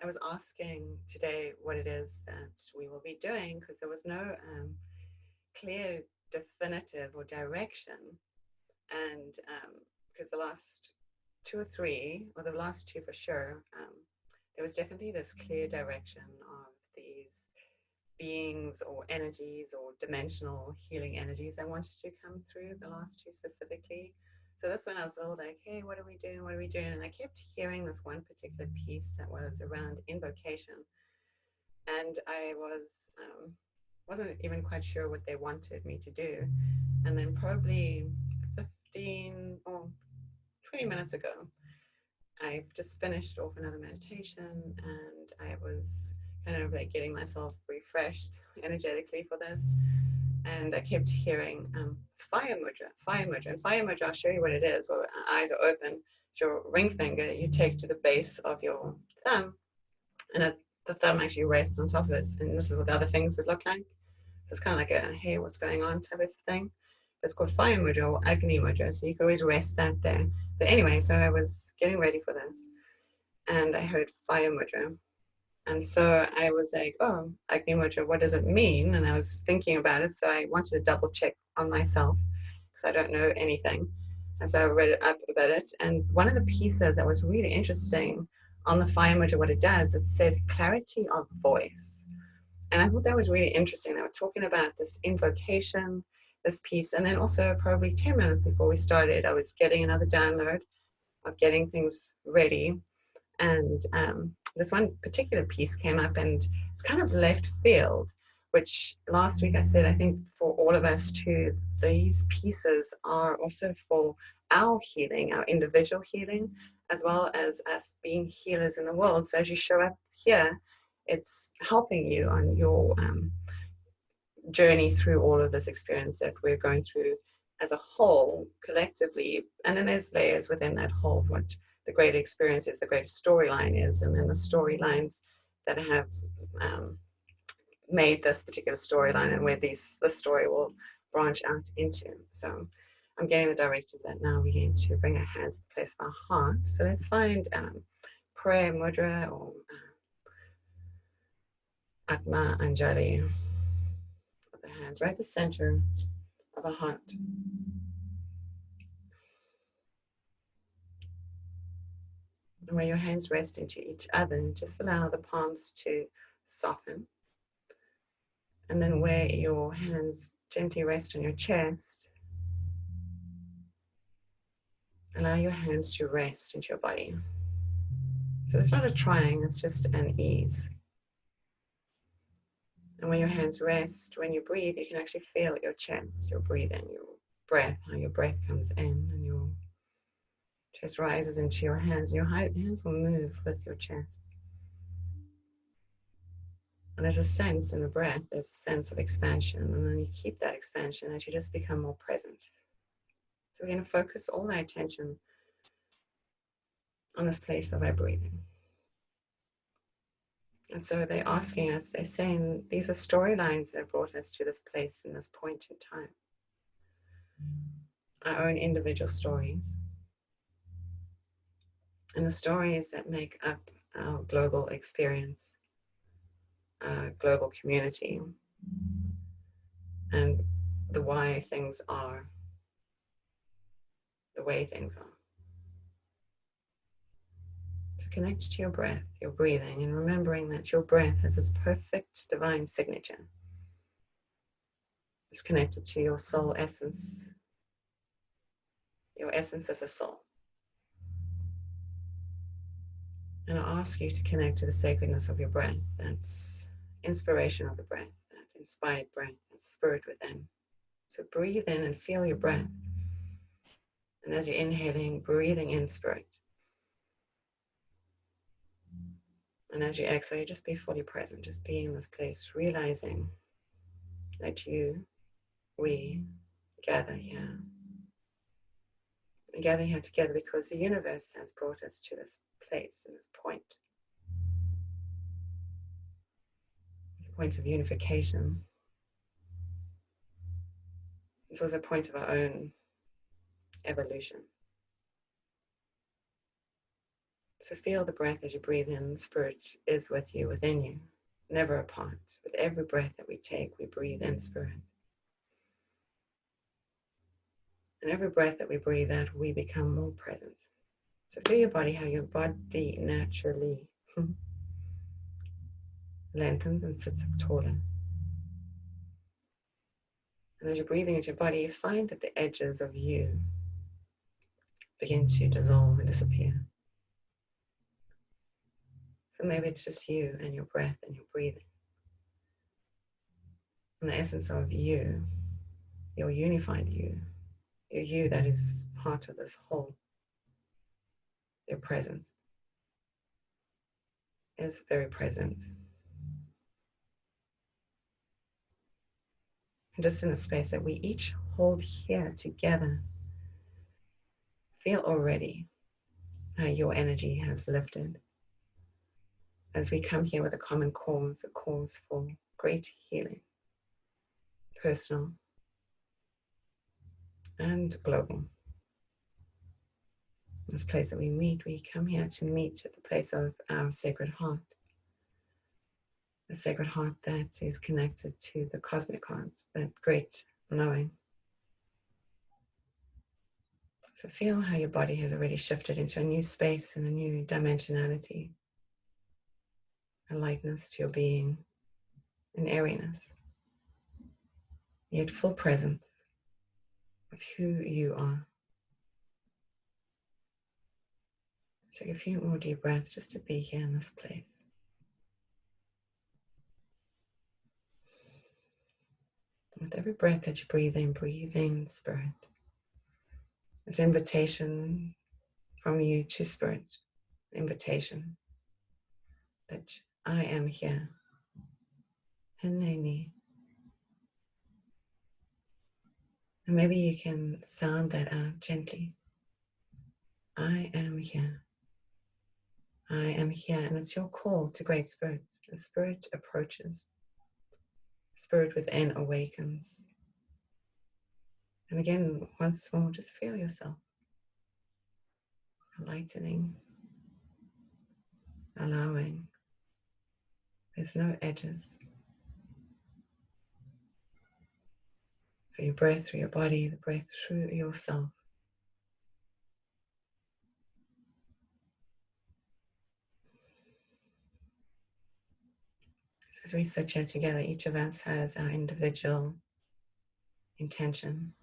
I was asking today what it is that we will be doing because there was no clear, definitive or direction. And because the last two or three, or the last two for sure, there was definitely this clear direction of these beings or energies or dimensional healing energies that wanted to come through, the last two specifically. So this one I was all like, hey, what are we doing? What are we doing? And I kept hearing this one particular piece that was around invocation. And I wasn't even quite sure what they wanted me to do. And then probably 15 or 20 minutes ago, I've just finished off another meditation and I was kind of like getting myself refreshed energetically for this. And I kept hearing fire mudra, fire mudra. And fire mudra, I'll show you what it is. Well, eyes are open. It's your ring finger you take to the base of your thumb, and the thumb actually rests on top of it. And this is what the other fingers would look like. So it's kind of like a, hey, what's going on type of thing. It's called fire mudra or Agni mudra. So you can always rest that there. But anyway, so I was getting ready for this and I heard fire mudra. And so I was like, oh, Agni mudra, what does it mean? And I was thinking about it. So I wanted to double check on myself because I don't know anything. And so I read it up about it. And one of the pieces that was really interesting on the fire mudra, what it does, it said clarity of voice. And I thought that was really interesting. They were talking about this invocation, this piece. And then also probably 10 minutes before we started, I was getting another download of getting things ready. And this one particular piece came up and it's kind of left field, which last week I said, I think for all of us too, these pieces are also for our healing, our individual healing, as well as us being healers in the world. So as you show up here, it's helping you on your journey through all of this experience that we're going through as a whole, collectively. And then there's layers within that whole, what the greater experience is, the greater storyline is, and then the storylines that have made this particular storyline and where this story will branch out into. So I'm getting the directive that now we're going to bring our hands to the place of our heart. So let's find prayer mudra or Atma Anjali of the hands, right at the center of our heart. And where your hands rest into each other, just allow the palms to soften. And then where your hands gently rest on your chest, allow your hands to rest into your body. So it's not a trying, it's just an ease. And when your hands rest, when you breathe, you can actually feel your chest, your breathing, your breath, how your breath comes in and your chest rises into your hands. And your hands will move with your chest. And there's a sense in the breath, there's a sense of expansion. And then you keep that expansion as you just become more present. So we're going to focus all our attention on this place of our breathing. And so they're asking us, they're saying these are storylines that have brought us to this place in this point in time. Our own individual stories. And the stories that make up our global experience, our global community, and the why things are the way things are. To connect to your breath, your breathing, and remembering that your breath has its perfect divine signature. It's connected to your soul essence. Your essence as a soul. And I ask you to connect to the sacredness of your breath. That's inspiration of the breath, that inspired breath, that spirit within. So breathe in and feel your breath. And as you're inhaling, breathing in spirit. And as you exhale, just be fully present, just be in this place, realizing that we gather here. We gather here together because the universe has brought us to this place and this point. It's a point of unification. It's also a point of our own evolution. So feel the breath as you breathe in. Spirit is with you, within you, never apart. With every breath that we take, we breathe in Spirit. And every breath that we breathe out, we become more present. So feel your body, how your body naturally lengthens and sits up taller. And as you're breathing into your body, you find that the edges of you begin to dissolve and disappear. So maybe it's just you and your breath and your breathing. And the essence of you, your unified you that is part of this whole, your presence is very present. And just in a space that we each hold here together, feel already how your energy has lifted. As we come here with a common cause, a cause for great healing, personal and global. This place that we meet, we come here to meet at the place of our sacred heart. The sacred heart that is connected to the cosmic heart, that great knowing. So feel how your body has already shifted into a new space and a new dimensionality, a lightness to your being, an airiness, yet full presence of who you are. Take a few more deep breaths just to be here in this place. With every breath that you breathe in Spirit. This invitation from you to Spirit, invitation that I am here. Hineni. And maybe you can sound that out gently. I am here. I am here. And it's your call to Great Spirit. The Spirit approaches. Spirit within awakens. And again, once more, just feel yourself lightening, allowing. There's no edges. Through your breath, through your body, the breath through yourself. So as we sit here together, each of us has our individual intention,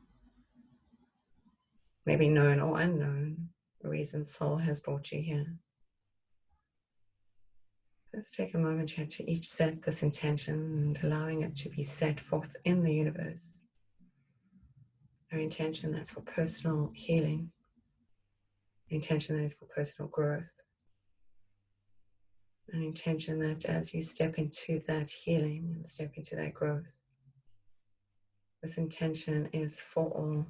maybe known or unknown, the reason soul has brought you here. Let's take a moment here to each set this intention and allowing it to be set forth in the universe. Our intention that's for personal healing, an intention that is for personal growth, an intention that as you step into that healing and step into that growth, this intention is for all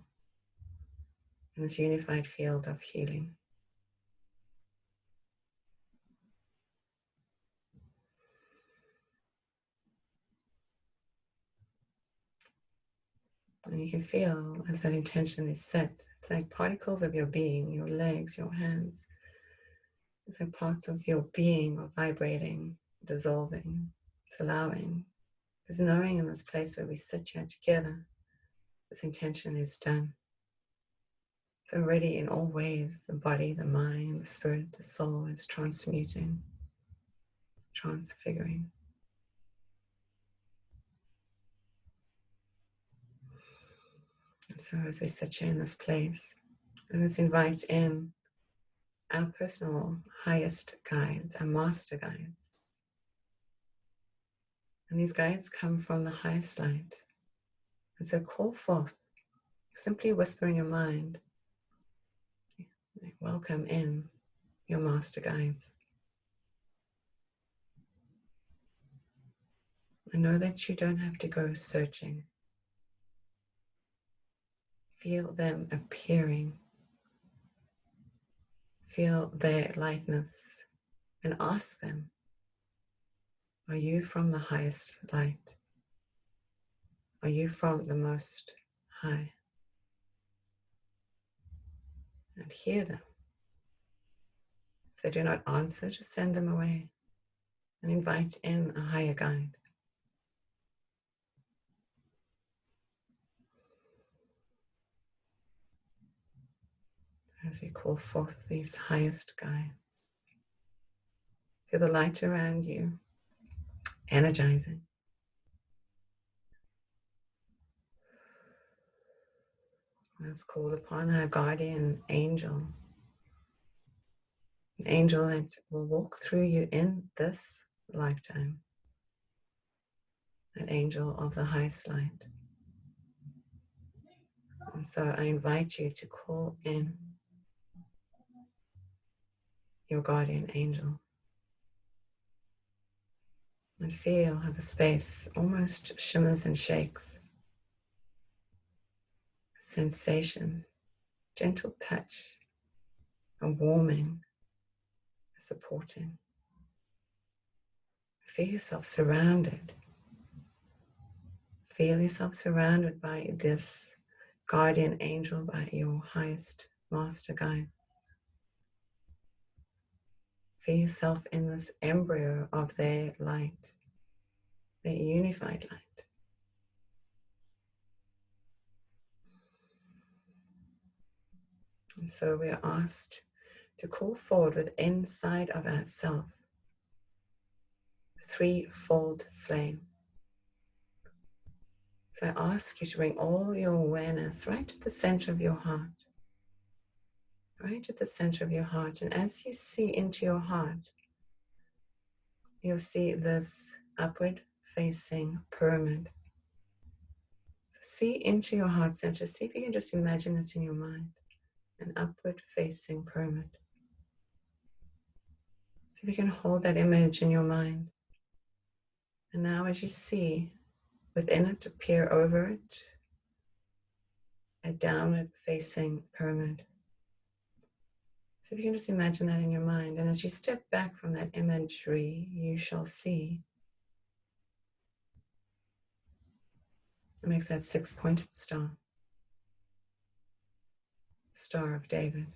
in this unified field of healing. And you can feel as that intention is set, it's like particles of your being, your legs, your hands. It's like parts of your being are vibrating, dissolving. It's allowing. There's knowing in this place where we sit here together, this intention is done. So already in all ways, the body, the mind, the spirit, the soul is transmuting, transfiguring. And so as we sit here in this place, let's invite in our personal highest guides, our master guides. And these guides come from the highest light. And so call forth, simply whisper in your mind, welcome in your master guides. And know that you don't have to go searching. Feel them appearing. Feel their lightness and ask them, are you from the highest light? Are you from the most high? And hear them. If they do not answer, just send them away and invite in a higher guide. As we call forth these highest guides, feel the light around you, energizing. Let's call upon our guardian angel, an angel that will walk through you in this lifetime, an angel of the highest light. And so I invite you to call in your guardian angel and feel how the space almost shimmers and shakes. A sensation, gentle touch, a warming, a supporting. Feel yourself surrounded. Feel yourself surrounded by this guardian angel, by your highest master guide. Feel yourself in this embryo of their light, their unified light. And so we are asked to call forward with inside of ourselves a threefold flame. So I ask you to bring all your awareness right to the center of your heart. Right at the center of your heart. And as you see into your heart, you'll see this upward facing pyramid. So see into your heart center. See if you can just imagine it in your mind. An upward facing pyramid. See if you can hold that image in your mind. And now as you see within it, to peer over it, a downward facing pyramid. So if you can just imagine that in your mind, and as you step back from that imagery, you shall see. It makes that six-pointed star. Star of David.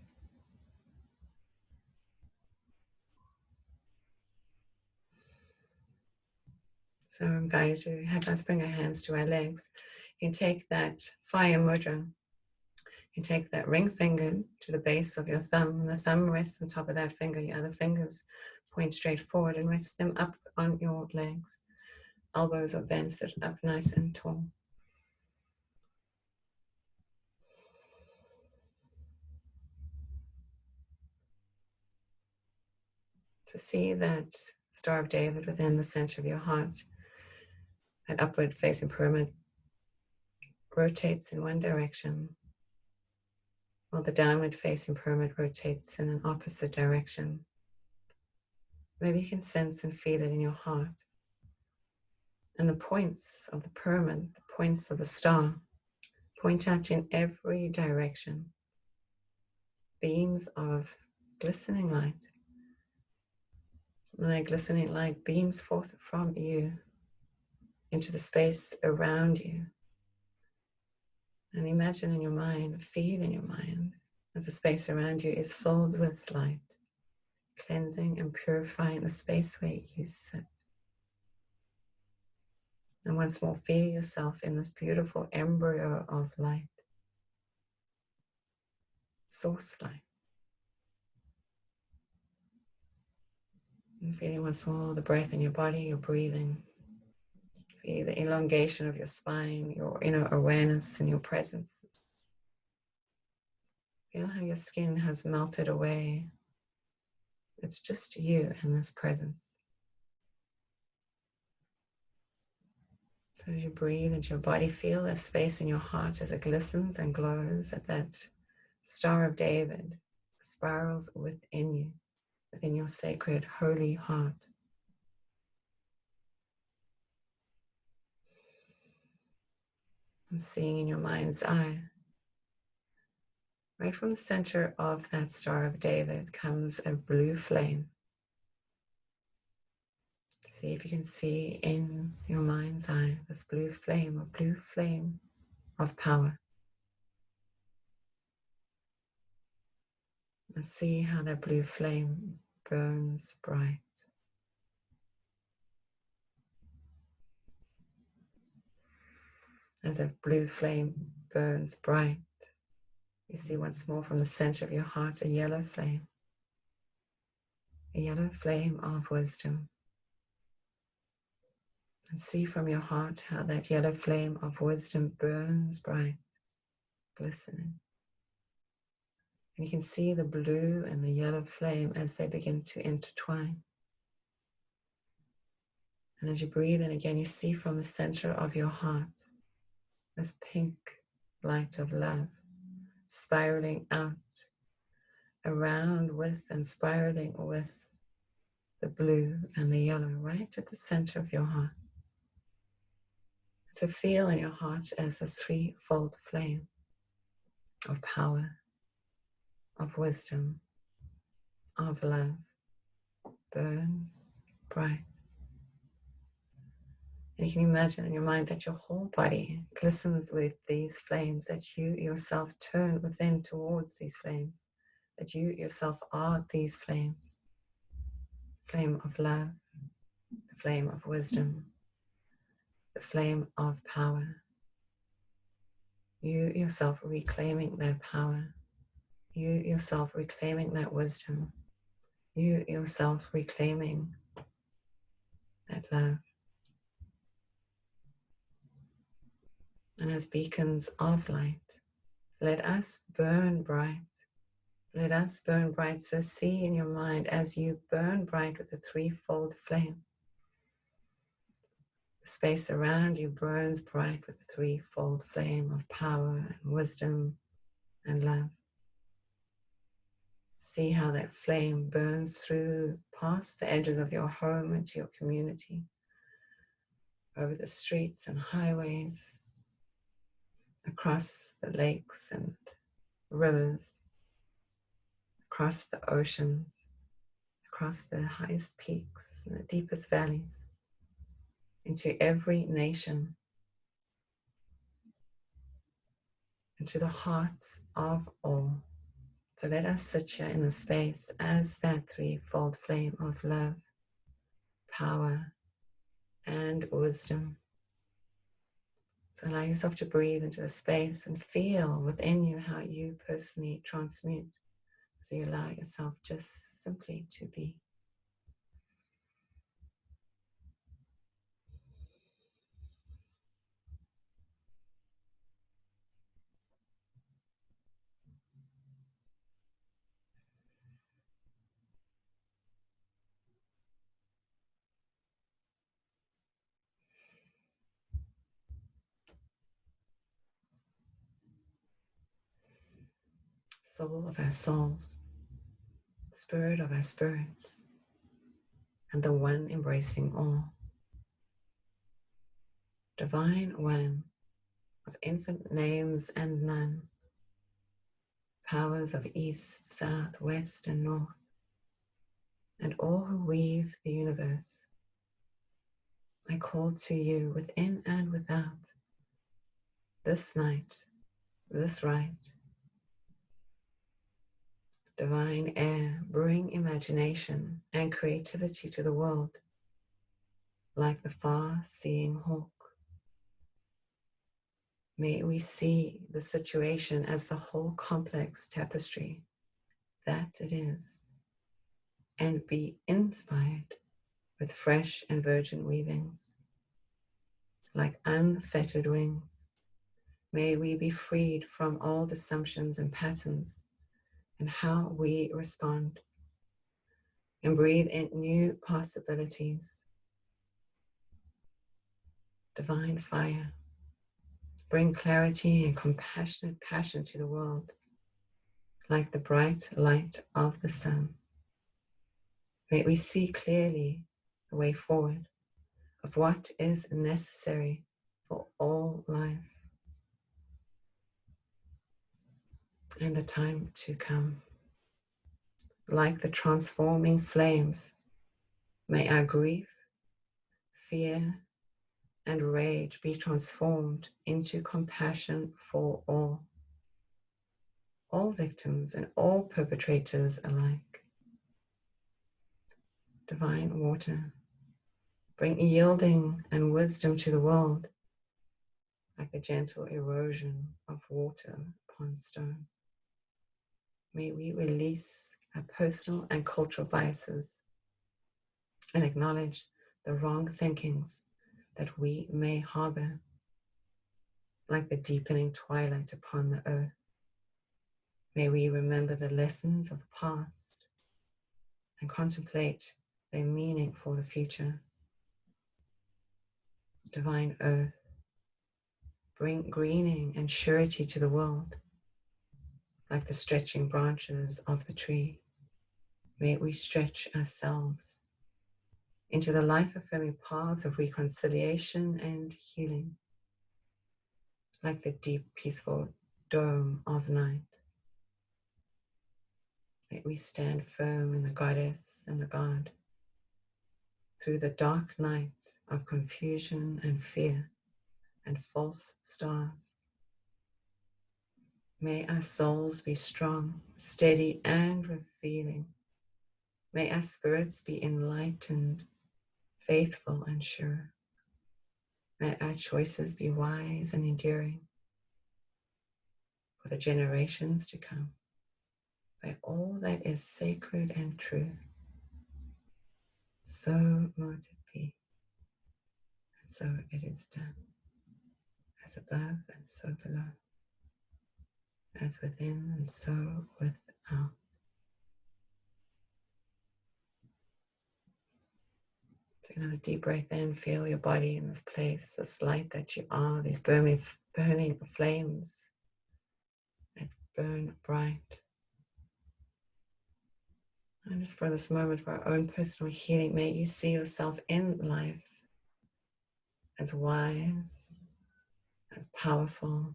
So I'm going to have us bring our hands to our legs. You can take that fire mudra. You can take that ring finger to the base of your thumb, and the thumb rests on top of that finger. Your other fingers point straight forward and rest them up on your legs. Elbows are bent, sit up nice and tall. To see that Star of David within the center of your heart, that upward facing pyramid rotates in one direction, while the downward facing pyramid rotates in an opposite direction. Maybe you can sense and feel it in your heart. And the points of the pyramid, the points of the star, point out in every direction. Beams of glistening light. And that glistening light beams forth from you into the space around you. And imagine in your mind, feel in your mind, as the space around you is filled with light, cleansing and purifying the space where you sit. And once more, feel yourself in this beautiful embryo of light, source light. And feeling once more the breath in your body, your breathing. Feel the elongation of your spine, your inner awareness and your presence. Feel how your skin has melted away. It's just you in this presence. So as you breathe into your body, feel the space in your heart as it glistens and glows at that Star of David, spirals within you, within your sacred, holy heart. And seeing in your mind's eye, right from the center of that Star of David comes a blue flame. See if you can see in your mind's eye this blue flame of power. And see how that blue flame burns bright. As a blue flame burns bright, you see once more from the center of your heart a yellow flame of wisdom. And see from your heart how that yellow flame of wisdom burns bright, glistening. And you can see the blue and the yellow flame as they begin to intertwine. And as you breathe in again, you see from the center of your heart this pink light of love spiraling out, around with and spiraling with the blue and the yellow right at the center of your heart. So feel in your heart as a threefold flame of power, of wisdom, of love burns bright. And you can imagine in your mind that your whole body glistens with these flames, that you yourself turn within towards these flames, that you yourself are these flames. Flame of love, the flame of wisdom, the flame of power. You yourself reclaiming that power. You yourself reclaiming that wisdom. You yourself reclaiming that love. And as beacons of light, let us burn bright. Let us burn bright. So see in your mind as you burn bright with the threefold flame. The space around you burns bright with the threefold flame of power and wisdom and love. See how that flame burns through past the edges of your home into your community, over the streets and highways, across the lakes and rivers, across the oceans, across the highest peaks and the deepest valleys, into every nation, into the hearts of all. So let us sit here in the space as that threefold flame of love, power, and wisdom. So allow yourself to breathe into the space and feel within you how you personally transmute. So you allow yourself just simply to be. Soul of our souls, spirit of our spirits, and the one embracing all. Divine One of infinite names and none, powers of east, south, west, and north, and all who weave the universe. I call to you within and without, this night, this right. Divine air, bring imagination and creativity to the world, like the far-seeing hawk. May we see the situation as the whole complex tapestry that it is, and be inspired with fresh and virgin weavings. Like unfettered wings, may we be freed from old assumptions and patterns and how we respond, and breathe in new possibilities. Divine fire, bring clarity and compassionate passion to the world, like the bright light of the sun. May we see clearly the way forward of what is necessary for all life and the time to come. Like the transforming flames, may our grief, fear, and rage be transformed into compassion for all victims and all perpetrators alike. divine water, bring yielding and wisdom to the world, like the gentle erosion of water upon stone. May we release our personal and cultural biases and acknowledge the wrong thinkings that we may harbor, like the deepening twilight upon the earth. May we remember the lessons of the past and contemplate their meaning for the future. Divine earth, bring greening and surety to the world, like the stretching branches of the tree. May we stretch ourselves into the life-affirming paths of reconciliation and healing, like the deep, peaceful dome of night. May we stand firm in the goddess and the god through the dark night of confusion and fear and false stars. May our souls be strong, steady, and revealing. May our spirits be enlightened, faithful, and sure. May our choices be wise and enduring for the generations to come. By all that is sacred and true, so mote it be, and so it is done, as above and so below, as within and so without. Take another deep breath in, feel your body in this place, this light that you are, these burning flames that burn bright. And just for this moment, for our own personal healing, may you see yourself in life as wise, as powerful,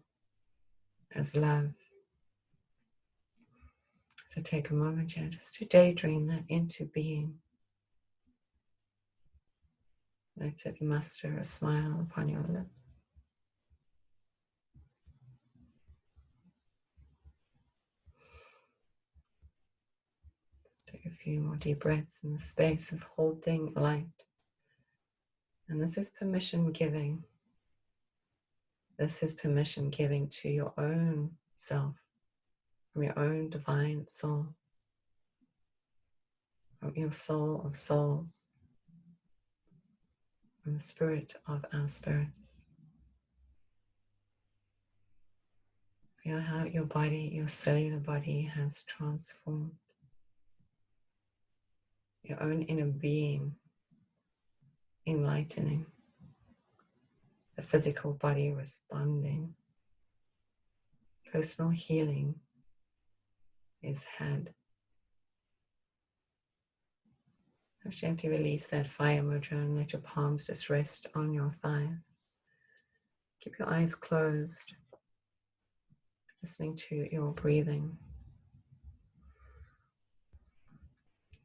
as love. So take a moment here just to daydream that into being. Let it muster a smile upon your lips. Just take a few more deep breaths in the space of holding light. And this is permission giving. This is permission giving to your own self, from your own divine soul, from your soul of souls, from the spirit of our spirits. Feel how your body, your cellular body has transformed. Your own inner being enlightening. The physical body responding. Personal healing is had. Just gently release that fire mudra and let your palms just rest on your thighs. Keep your eyes closed, listening to your breathing.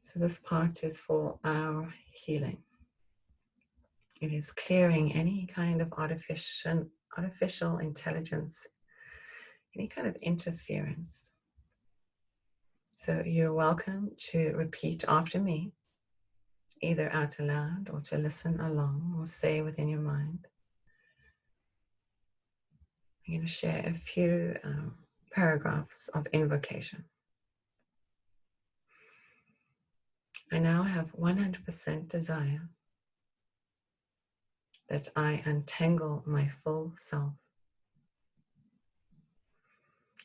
So this part is for our healing. It is clearing any kind of artificial intelligence, any kind of interference. So you're welcome to repeat after me, either out aloud or to listen along or say within your mind. I'm going to share a few paragraphs of invocation. I now have 100% desire that I untangle my full self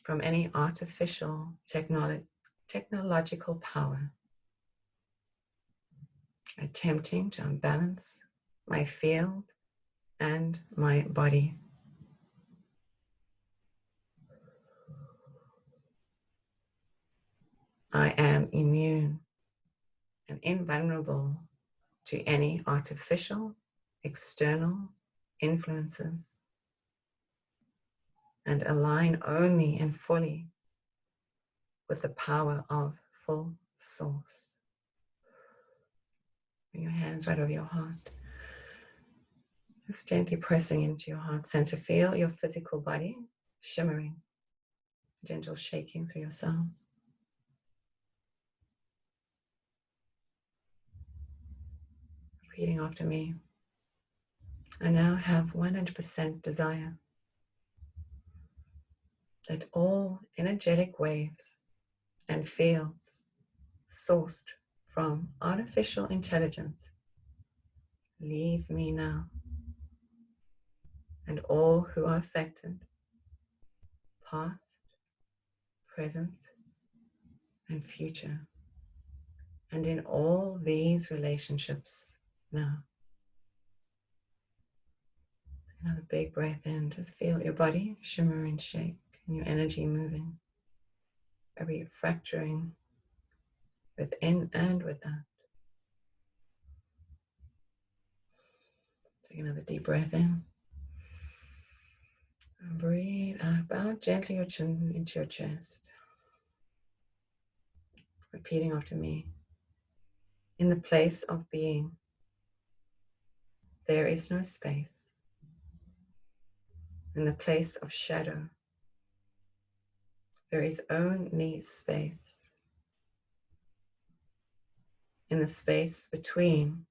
from any artificial technological power attempting to unbalance my field and my body. I am immune and invulnerable to any artificial external influences and align only and fully with the power of full source. Bring your hands right over your heart. Just gently pressing into your heart center. Feel your physical body shimmering, gentle shaking through your cells. Repeating after me. I now have 100% desire that all energetic waves and fields sourced from artificial intelligence leave me now, and all who are affected, past, present, and future, and in all these relationships now. Another big breath in. Just feel your body shimmer and shake, and your energy moving, every fracturing within and without. Take another deep breath in. And breathe out. Bow gently your chin into your chest. Repeating after me. In the place of being, there is no space. In the place of shadow, there is only space. In the space between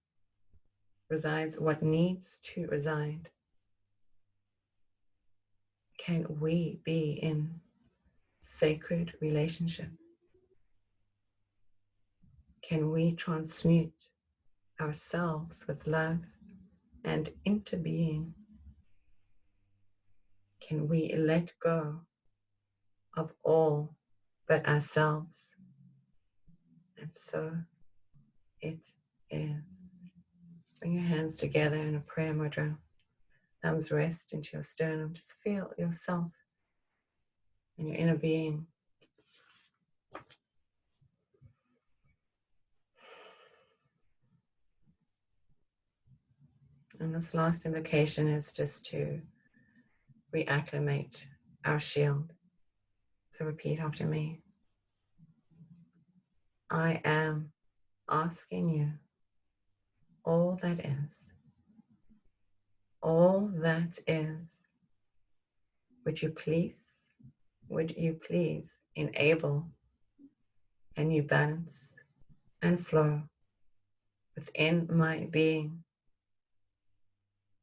resides what needs to reside. Can we be in sacred relationship? Can we transmute ourselves with love and into being? Can we let go of all but ourselves? And so it is. Bring your hands together in a prayer mudra. Thumbs rest into your sternum. Just feel yourself and your inner being. And this last invocation is just to reacclimate our shield. So repeat after me. I am asking you all that is. All that is. Would you please enable a new balance and flow within my being,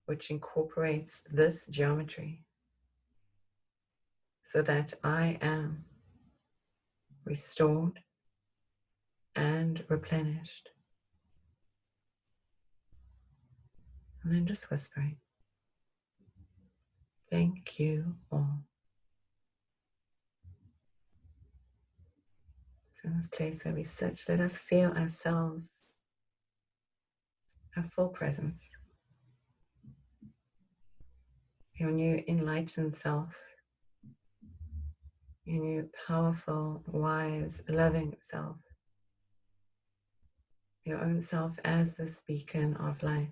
which incorporates this geometry, so that I am restored and replenished. And then just whispering, thank you all. So in this place where we sit, let us feel ourselves, our full presence, your new enlightened self, your new powerful, wise, loving self, your own self as this beacon of light.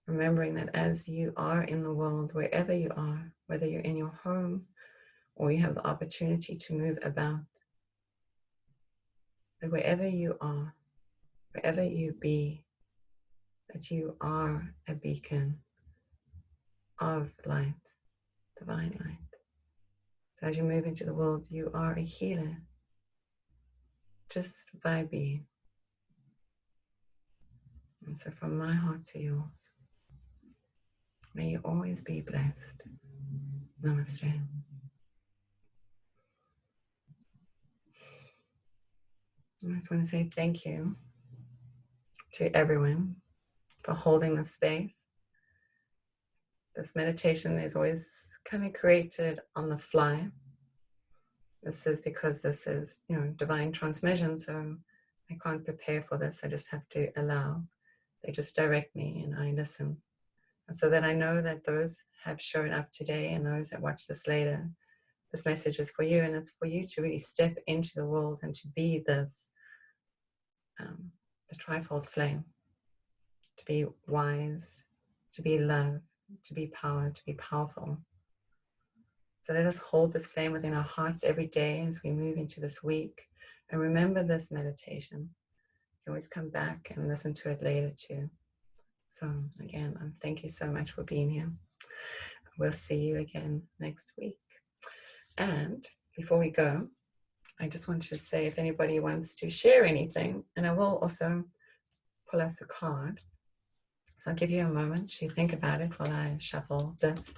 Remembering that as you are in the world, wherever you are, whether you're in your home or you have the opportunity to move about, that wherever you are, wherever you be, that you are a beacon of light, divine light. So as you move into the world, you are a healer just by being. And so from my heart to yours, may you always be blessed. Namaste. I just want to say thank you to everyone for holding this space. This meditation is always kind of created on the fly. This is because this is, divine transmission, so I can't prepare for this. I just have to allow. They just direct me and I listen. And so that I know that those have shown up today and those that watch this later, this message is for you, and it's for you to really step into the world and to be this, the trifold flame, to be wise, to be love, to be power, to be powerful. So let us hold this flame within our hearts every day as we move into this week. And remember this meditation. You can always come back and listen to it later too. So again, thank you so much for being here. We'll see you again next week. And before we go, I just wanted to say if anybody wants to share anything, and I will also pull us a card. So I'll give you a moment to think about it while I shuffle this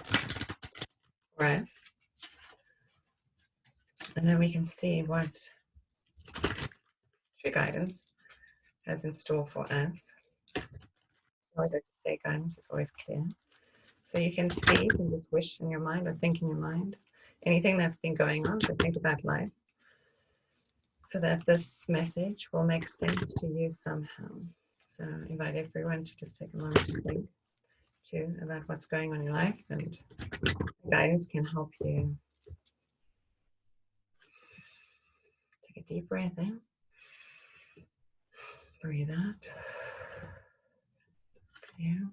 for us. And then we can see what true guidance has in store for us. I always like to say guidance is always clear. So you can see, you can just wish in your mind or think in your mind anything that's been going on. So think about life so that this message will make sense to you somehow. So I invite everyone to just take a moment to think too about what's going on in your life, and guidance can help you. Take a deep breath in. Breathe out. Yeah.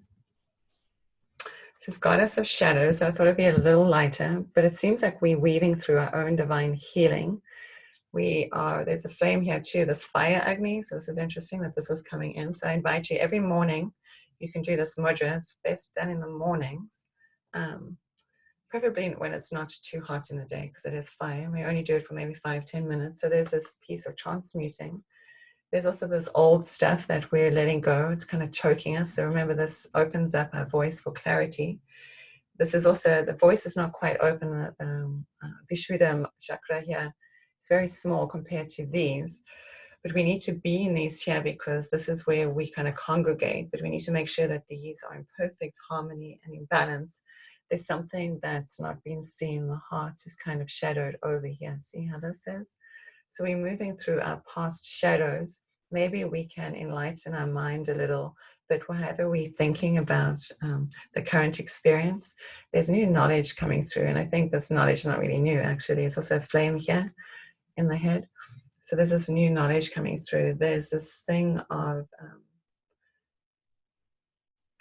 This is Goddess of Shadows, so I thought it'd be a little lighter, but it seems like we're weaving through our own divine healing. There's a flame here too, this fire Agni, so this is interesting that this was coming in. So I invite you every morning, you can do this mudra. It's best done in the mornings, preferably when it's not too hot in the day because it is fire. We only do it for maybe 5-10 minutes. So there's this piece of transmuting. There's also this old stuff that we're letting go. It's kind of choking us. So remember, this opens up our voice for clarity. This is also, the voice is not quite open. The Vishuddha chakra here is very small compared to these. But we need to be in these here because this is where we kind of congregate. But we need to make sure that these are in perfect harmony and in balance. There's something that's not been seen. The heart is kind of shadowed over here. See how this is? So we're moving through our past shadows. Maybe we can enlighten our mind a little, but whatever we're thinking about the current experience, there's new knowledge coming through. And I think this knowledge is not really new, actually. It's also a flame here in the head. So there's this new knowledge coming through. There's this thing of,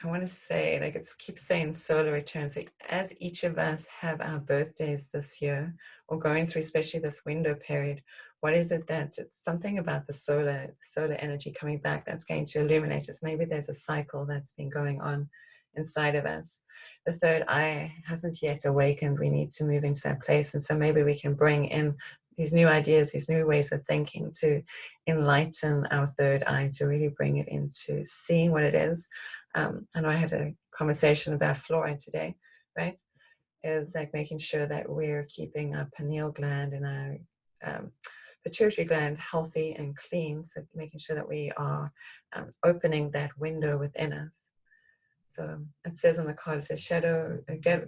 I want to say, like it keeps saying solar returns. Like as each of us have our birthdays this year, or going through especially this window period, what is it that it's something about the solar energy coming back that's going to illuminate us? Maybe there's a cycle that's been going on inside of us. The third eye hasn't yet awakened. We need to move into that place. And so maybe we can bring in these new ideas, these new ways of thinking to enlighten our third eye, to really bring it into seeing what it is. I know I had a conversation about fluoride today, right? Is like making sure that we're keeping our pineal gland and our pituitary gland healthy and clean. So making sure that we are opening that window within us. So it says on the card, it says,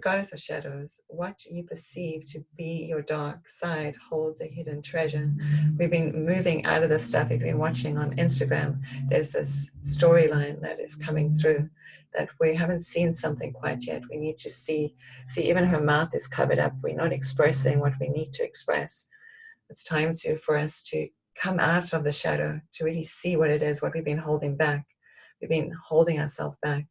Goddess of Shadows, what you perceive to be your dark side holds a hidden treasure. We've been moving out of this stuff. If you've been watching on Instagram, there's this storyline that is coming through that we haven't seen something quite yet. We need to see, even her mouth is covered up. We're not expressing what we need to express. It's time for us to come out of the shadow, to really see what it is, what we've been holding back. We've been holding ourselves back.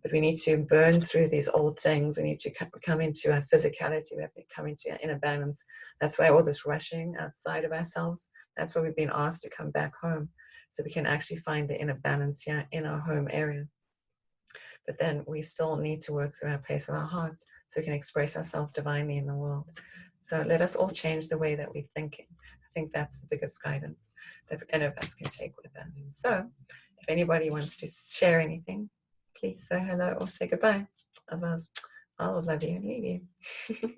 But we need to burn through these old things. We need to come into our physicality. We have to come into our inner balance. That's why all this rushing outside of ourselves, that's why we've been asked to come back home. So we can actually find the inner balance here in our home area. But then we still need to work through our place of our hearts so we can express ourselves divinely in the world. So let us all change the way that we're thinking. I think that's the biggest guidance that any of us can take with us. So if anybody wants to share anything, please say hello or say goodbye. Otherwise, I'll love you and leave you.